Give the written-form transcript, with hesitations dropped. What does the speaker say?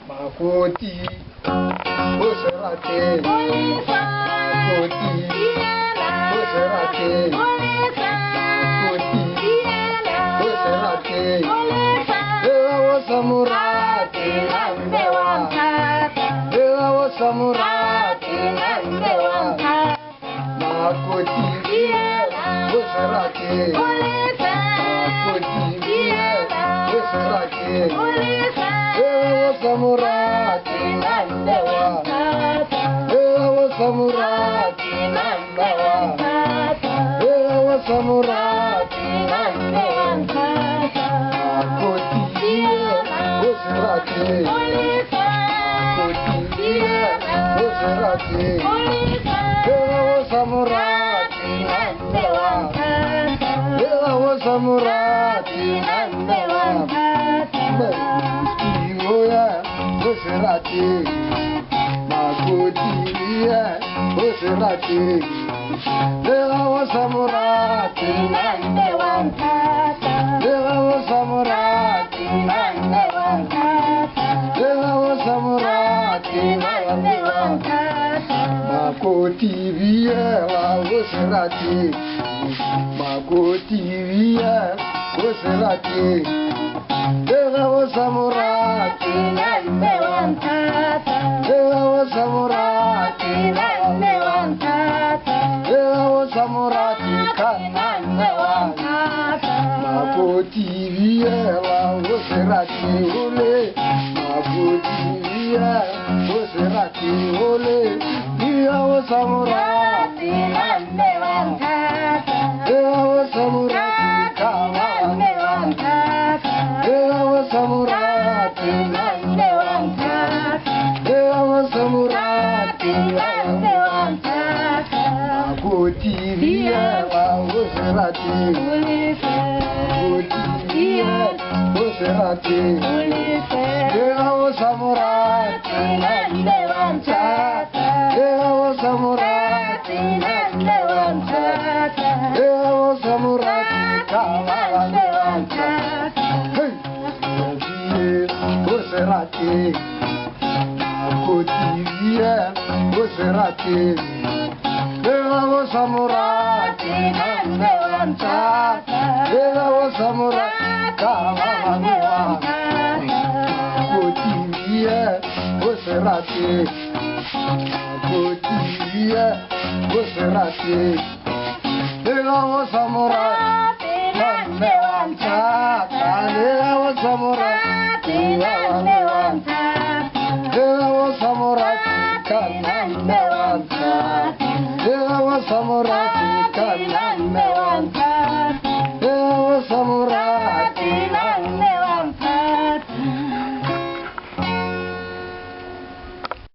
Makoti, Boserate, Makoti, Boserate, Makoti, Boserate, Ewa samurati nambewa, Ewa samurati nambewa, Makoti, Boserate, Makoti, Boserate, Ewa samurati nambewa, Ewa samurati nambewa, Ewa samurati nambewa, Makoti, Boserate, Makoti, Boserate, Ewa samurati nambewa, Ewa samurati nambewa, Boserate, Makoti, Boserate, Ewa samurati nambewa, Ewa samurati nambewa, Ewa samurati nambewa, Makoti, Boserate, Makoti, Boserate, Ewa samurati nambewa, Ewa samurati nambewa, Ewa samurati nambewa, Makoti, Boserate, ole, Makoti, Boserate, ole, Ewa samurati nambewa, Ewa samurati nambewa, Ewa samurati nambewa, Ewa samurati nambewa, Makoti, Boserate, Makoti, Boserate, Ewa samurati nambewa, Ewa samurati nambewa, Ewa samurati nambewa, Boserate, Makoti, Boserate, Ewa samurati nambewa, Ewa samurati nambewa, Makoti, Boserate, Makoti, Boserate, Ewa samurati nambewa, Ewa samurati nambewa, Ewa samurati nambewa, Ewa samurati nambewa.